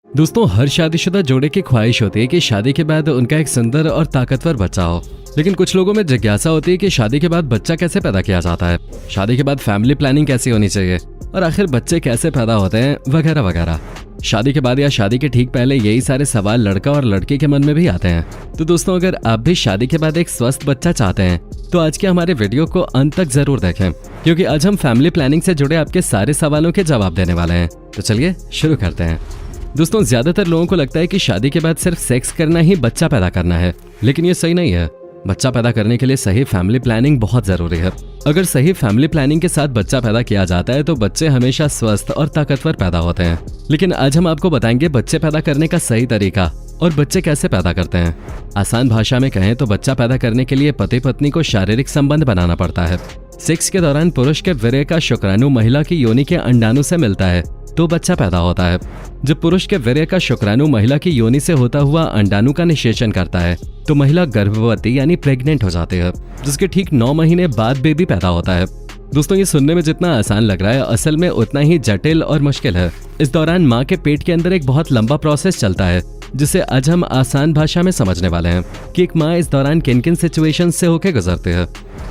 दोस्तों, हर शादीशुदा जोड़े की ख्वाहिश होती है कि शादी के बाद उनका एक सुंदर और ताकतवर बच्चा हो। लेकिन कुछ लोगों में जिज्ञासा होती है कि शादी के बाद बच्चा कैसे पैदा किया जाता है, शादी के बाद फैमिली प्लानिंग कैसी होनी चाहिए और आखिर बच्चे कैसे पैदा होते हैं, वगैरह वगैरह। शादी के बाद या शादी के ठीक पहले यही सारे सवाल लड़का और लड़की के मन में भी आते हैं। तो दोस्तों, अगर आप भी शादी के बाद एक स्वस्थ बच्चा चाहते हैं तो आज के हमारे वीडियो को अंत तक जरूर देखें, क्योंकि आज हम फैमिली प्लानिंग से जुड़े आपके सारे सवालों के जवाब देने वाले हैं। तो चलिए शुरू करते हैं। दोस्तों, ज्यादातर लोगों को लगता है कि शादी के बाद सिर्फ सेक्स करना ही बच्चा पैदा करना है, लेकिन ये सही नहीं है। बच्चा पैदा करने के लिए सही फैमिली प्लानिंग बहुत जरूरी है। अगर सही फैमिली प्लानिंग के साथ बच्चा पैदा किया जाता है तो बच्चे हमेशा स्वस्थ और ताकतवर पैदा होते हैं। लेकिन आज हम आपको बताएंगे बच्चे पैदा करने का सही तरीका और बच्चे कैसे पैदा करते हैं। आसान भाषा में कहें तो बच्चा पैदा करने के लिए पति पत्नी को शारीरिक संबंध बनाना पड़ता है। सेक्स के दौरान पुरुष के वीर्य का शुक्राणु महिला की योनि के अंडाणु से मिलता है तो बच्चा पैदा होता है। जब पुरुष के वीर्य का शुक्राणु महिला की योनि से होता हुआ अंडाणु का निषेचन करता है तो महिला गर्भवती यानी प्रेग्नेंट हो जाती है, जिसके ठीक 9 महीने बाद बेबी पैदा होता है। दोस्तों, ये सुनने में जितना आसान लग रहा है असल में उतना ही जटिल और मुश्किल है। इस दौरान माँ के पेट के अंदर एक बहुत लंबा प्रोसेस चलता है, जिसे आज हम आसान भाषा में समझने वाले हैं कि एक माँ इस दौरान किन किन सिचुएशन से होकर गुजरती है।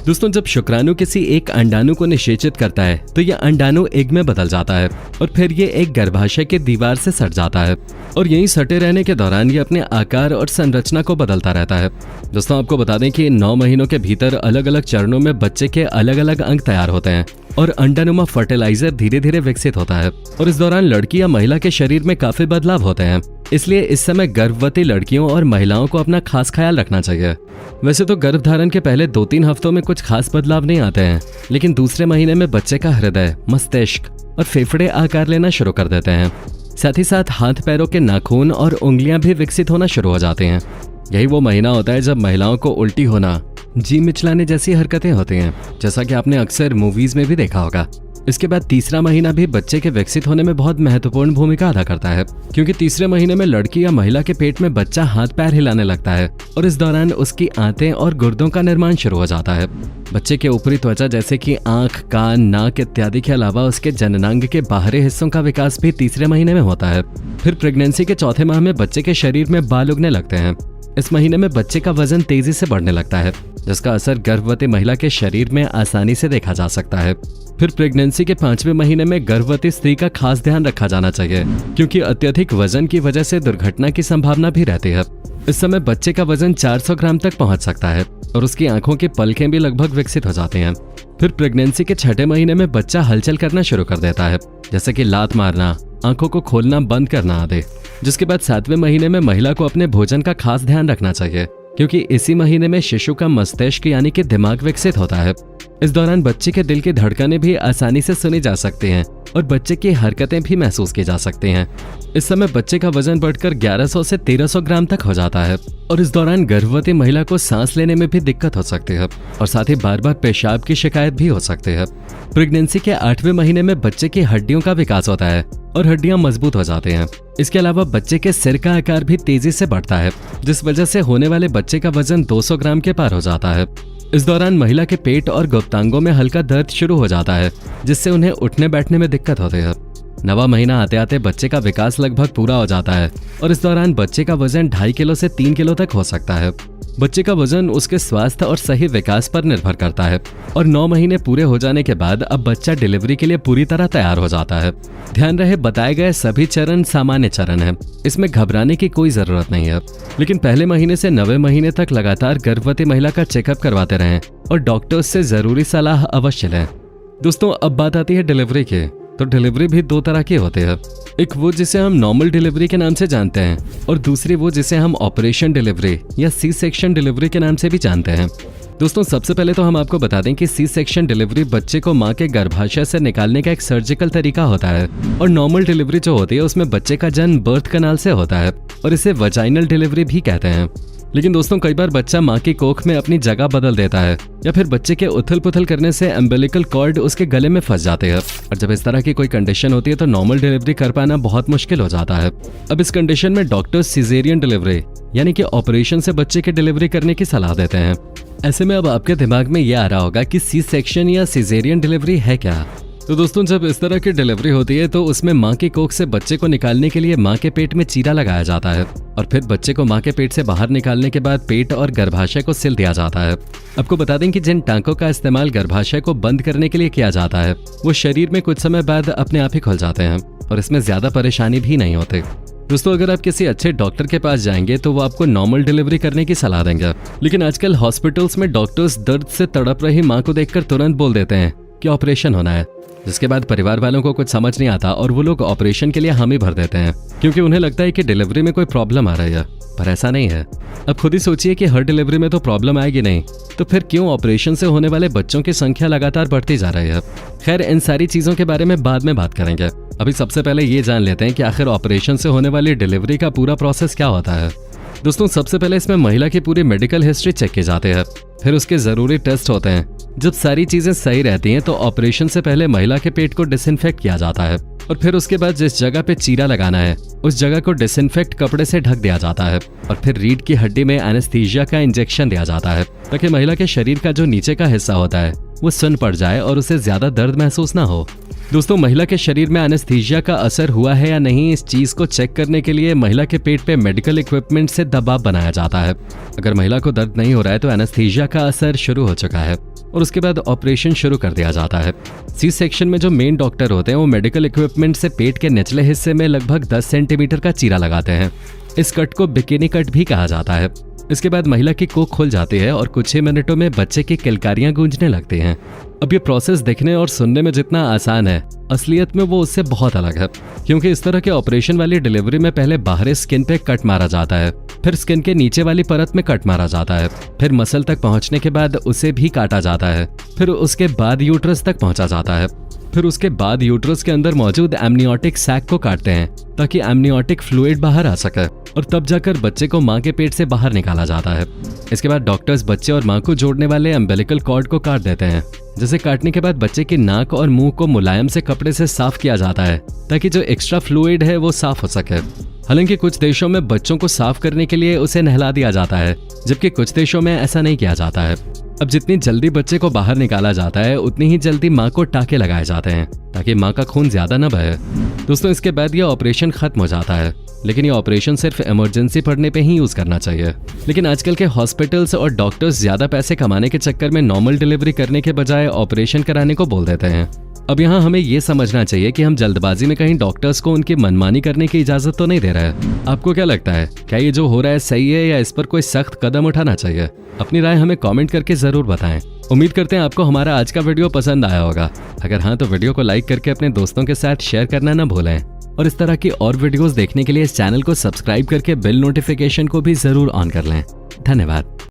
दोस्तों, जब शुक्राणु किसी एक अंडाणु को निषेचित करता है तो यह अंडाणु एग में बदल जाता है और फिर ये एक गर्भाशय के दीवार से सट जाता है और यहीं सटे रहने के दौरान ये अपने आकार और संरचना को बदलता रहता है। दोस्तों, आपको बता दें कि 9 महीनों के भीतर अलग अलग चरणों में बच्चे के अलग अलग अंग तैयार होते हैं और अंडानुमा फर्टिलाइजर धीरे धीरे विकसित होता है और इस दौरान लड़की या महिला के शरीर में काफी बदलाव होते हैं। इसलिए इस समय गर्भवती लड़कियों और महिलाओं को अपना खास ख्याल रखना चाहिए। वैसे तो गर्भधारण के पहले 2-3 हफ्तों में कुछ खास बदलाव नहीं आते हैं, लेकिन दूसरे महीने में बच्चे का हृदय, मस्तिष्क और फेफड़े आकार लेना शुरू कर देते हैं। साथ ही साथ हाथ पैरों के नाखून और उंगलियां भी विकसित होना शुरू हो जाते हैं। यही वो महीना होता है जब महिलाओं को उल्टी होना, जी मिचलाने जैसी हरकतें होती हैं, जैसा कि आपने अक्सर मूवीज में भी देखा होगा। इसके बाद तीसरा महीना भी बच्चे के विकसित होने में बहुत महत्वपूर्ण भूमिका अदा करता है, क्योंकि तीसरे महीने में लड़की या महिला के पेट में बच्चा हाथ पैर हिलाने लगता है और इस दौरान उसकी आंतें और गुर्दों का निर्माण शुरू हो जाता है। बच्चे के ऊपरी त्वचा जैसे कि आंख, कान, नाक इत्यादि के अलावा उसके जननांग के बाहरी हिस्सों का विकास भी तीसरे महीने में होता है। फिर प्रेगनेंसी के चौथे माह में बच्चे के शरीर में बाल उगने लगते हैं। इस महीने में बच्चे का वजन तेजी से बढ़ने लगता है, जिसका असर गर्भवती महिला के शरीर में आसानी से देखा जा सकता है। फिर प्रेगनेंसी के 5वें महीने में गर्भवती स्त्री का खास ध्यान रखा जाना चाहिए, क्योंकि अत्यधिक वजन की वजह से दुर्घटना की संभावना भी रहती है। इस समय बच्चे का वजन 400 ग्राम तक पहुंच सकता है और उसकी आंखों की पलकें भी लगभग विकसित हो जाती हैं। फिर प्रेगनेंसी के 6ठे महीने में बच्चा हलचल करना शुरू कर देता है, जैसे कि लात मारना, आंखों को खोलना बंद करना आदि। जिसके बाद 7वें महीने में महिला को अपने भोजन का खास ध्यान रखना चाहिए, क्योंकि इसी महीने में शिशु का मस्तिष्क यानी कि दिमाग विकसित होता है। इस दौरान बच्चे के दिल की धड़कनें भी आसानी से सुनी जा सकती हैं और बच्चे की हरकतें भी महसूस की जा सकती हैं। इस समय बच्चे का वजन बढ़कर 1100 से 1300 ग्राम तक हो जाता है और इस दौरान गर्भवती महिला को सांस लेने में भी दिक्कत हो सकती है और साथ ही बार बार पेशाब की शिकायत भी हो सकती है। प्रेगनेंसी के 8वें महीने में बच्चे की हड्डियों का विकास होता है और हड्डियां मजबूत हो जाती हैं। इसके अलावा बच्चे के सिर का आकार भी तेजी से बढ़ता है, जिस वजह से होने वाले बच्चे का वजन 200 ग्राम के पार हो जाता है। इस दौरान महिला के पेट और गुप्तांगों में हल्का दर्द शुरू हो जाता है, जिससे उन्हें उठने बैठने में दिक्कत होती है। 9वां महीना आते आते बच्चे का विकास लगभग पूरा हो जाता है और इस दौरान बच्चे का वजन 2.5 किलो से 3 किलो तक हो सकता है। बच्चे का वजन उसके स्वास्थ्य और सही विकास पर निर्भर करता है और 9 महीने पूरे हो जाने के बाद अब बच्चा डिलीवरी के लिए पूरी तरह तैयार हो जाता है। ध्यान रहे, बताए गए सभी चरण सामान्य चरण हैं, इसमें घबराने की कोई जरूरत नहीं है। लेकिन पहले महीने से 9वें महीने तक लगातार गर्भवती महिला का चेकअप करवाते रहें और डॉक्टर्स से जरूरी सलाह अवश्य लें। दोस्तों, अब बात आती है डिलीवरी की। तो डिलीवरी भी 2 तरह की होती है, एक वो जिसे हम नॉर्मल डिलीवरी के नाम से जानते हैं और दूसरी वो जिसे हम ऑपरेशन डिलीवरी या सी सेक्शन डिलीवरी के नाम से भी जानते हैं। दोस्तों, सबसे पहले तो हम आपको बता दें कि सी सेक्शन डिलीवरी बच्चे को मां के गर्भाशय से निकालने का एक सर्जिकल तरीका होता है और नॉर्मल डिलीवरी जो होती है उसमें बच्चे का जन्म बर्थ कनाल से होता है और इसे वजाइनल डिलीवरी भी कहते हैं। लेकिन दोस्तों, कई बार बच्चा मां की कोख में अपनी जगह बदल देता है या फिर बच्चे के उथल पुथल करने से एम्बिलिकल कॉर्ड उसके गले में फंस जाते हैं और जब इस तरह की कोई कंडीशन होती है तो नॉर्मल डिलीवरी कर पाना बहुत मुश्किल हो जाता है। अब इस कंडीशन में डॉक्टर सिजेरियन डिलीवरी यानी कि ऑपरेशन से बच्चे की डिलीवरी करने की सलाह देते हैं। ऐसे में अब आपके दिमाग में ये आ रहा होगा कि सी सेक्शन या सिजेरियन डिलीवरी है क्या। तो दोस्तों जब इस तरह की डिलीवरी होती है तो उसमें माँ की कोख से बच्चे को निकालने के लिए माँ के पेट में चीरा लगाया जाता है और फिर बच्चे को माँ के पेट से बाहर निकालने के बाद पेट और गर्भाशय को सिल दिया जाता है। आपको बता दें कि जिन टांकों का इस्तेमाल गर्भाशय को बंद करने के लिए किया जाता है वो शरीर में कुछ समय बाद अपने आप ही खुल जाते हैं और इसमें ज्यादा परेशानी भी नहीं होती। दोस्तों अगर आप किसी अच्छे डॉक्टर के पास जाएंगे तो वो आपको नॉर्मल डिलीवरी करने की सलाह देंगे, लेकिन आजकल हॉस्पिटल्स में डॉक्टर्स दर्द से तड़प रही माँ को देखकर तुरंत बोल देते हैं कि ऑपरेशन होना है, जिसके बाद परिवार वालों को कुछ समझ नहीं आता और वो लोग ऑपरेशन के लिए हामी भर देते हैं क्योंकि उन्हें लगता है कि डिलीवरी में कोई प्रॉब्लम आ रही है, पर ऐसा नहीं है। अब खुद ही सोचिए कि हर डिलीवरी में तो प्रॉब्लम आएगी नहीं, तो फिर क्यों ऑपरेशन से होने वाले बच्चों की संख्या लगातार बढ़ती जा रही है। खैर इन सारी चीजों के बारे में बाद में बात करेंगे। अभी सबसे पहले ये जान लेते हैं कि आखिर ऑपरेशन से होने वाली डिलीवरी का पूरा प्रोसेस क्या होता है। दोस्तों सबसे पहले इसमें महिला की पूरी मेडिकल हिस्ट्री चेक की जाती है, फिर उसके जरूरी टेस्ट होते हैं। जब सारी चीजें सही रहती हैं तो ऑपरेशन से पहले महिला के पेट को डिसइंफेक्ट किया जाता है और फिर उसके बाद जिस जगह पे चीरा लगाना है उस जगह को डिसइंफेक्ट कपड़े से ढक दिया जाता है और फिर रीढ़ की हड्डी में एनेस्थीसिया का इंजेक्शन दिया जाता है ताकि महिला के शरीर का जो नीचे का हिस्सा होता है वो सुन पड़ जाए और उसे ज्यादा दर्द महसूस ना हो। दोस्तों महिला के शरीर में एनेस्थीसिया का असर हुआ है या नहीं इस चीज को चेक करने के लिए महिला के पेट पे मेडिकल इक्विपमेंट से दबाव बनाया जाता है। अगर महिला को दर्द नहीं हो रहा है तो एनेस्थीसिया का असर शुरू हो चुका है और उसके बाद ऑपरेशन शुरू कर दिया जाता है। सी सेक्शन में जो मेन डॉक्टर होते हैं वो मेडिकल इक्विपमेंट से पेट के निचले हिस्से में लगभग 10 सेंटीमीटर का चीरा लगाते हैं। इस कट को बिकिनी कट भी कहा जाता है। इसके बाद महिला की कोख खुल जाती है और कुछ ही मिनटों में बच्चे की किलकारियां गूंजने लगती हैं। अब ये प्रोसेस दिखने और सुनने में जितना आसान है असलियत में वो उससे बहुत अलग है, क्योंकि इस तरह के ऑपरेशन वाली डिलीवरी में पहले बाहरी स्किन पे कट मारा जाता है, फिर स्किन के नीचे वाली परत में कट मारा जाता है, फिर मसल तक पहुंचने के बाद उसे भी काटा जाता है, फिर उसके बाद यूट्रस तक पहुंचा जाता है, फिर उसके बाद यूट्रस के अंदर मौजूद एमनियोटिक सैक को काटते हैं ताकि एमनियोटिक फ्लूइड बाहर आ सके और तब जाकर बच्चे को माँ के पेट से बाहर निकाला जाता है। इसके बाद डॉक्टर्स बच्चे और माँ को जोड़ने वाले अम्बिलिकल कॉर्ड को काट देते हैं, जिसे काटने के बाद बच्चे की नाक और मुंह को मुलायम से कपड़े से साफ किया जाता है ताकि जो एक्स्ट्रा फ्लूइड है वो साफ हो सके। हालांकि कुछ देशों में बच्चों को साफ करने के लिए उसे नहला दिया जाता है, जबकि कुछ देशों में ऐसा नहीं किया जाता है। अब जितनी जल्दी बच्चे को बाहर निकाला जाता है उतनी ही जल्दी माँ को टाके लगाए जाते हैं ताकि माँ का खून ज्यादा न बहे। दोस्तों इसके बाद यह ऑपरेशन खत्म हो जाता है, लेकिन ये ऑपरेशन सिर्फ इमरजेंसी पड़ने पे ही यूज करना चाहिए। लेकिन आजकल के हॉस्पिटल्स और डॉक्टर्स ज्यादा पैसे कमाने के चक्कर में नॉर्मल डिलीवरी करने के बजाय ऑपरेशन कराने को बोल देते हैं। अब यहाँ हमें ये समझना चाहिए कि हम जल्दबाजी में कहीं डॉक्टर्स को उनकी मनमानी करने की इजाजत तो नहीं दे रहे हैं। आपको क्या लगता है, क्या ये जो हो रहा है सही है या इस पर कोई सख्त कदम उठाना चाहिए? अपनी राय हमें कमेंट करके जरूर बताएं। उम्मीद करते हैं आपको हमारा आज का वीडियो पसंद आया होगा। अगर हाँ तो वीडियो को लाइक करके अपने दोस्तों के साथ शेयर करना न भूलें और इस तरह की और वीडियोस देखने के लिए इस चैनल को सब्सक्राइब करके बेल नोटिफिकेशन को भी जरूर ऑन कर लें। धन्यवाद।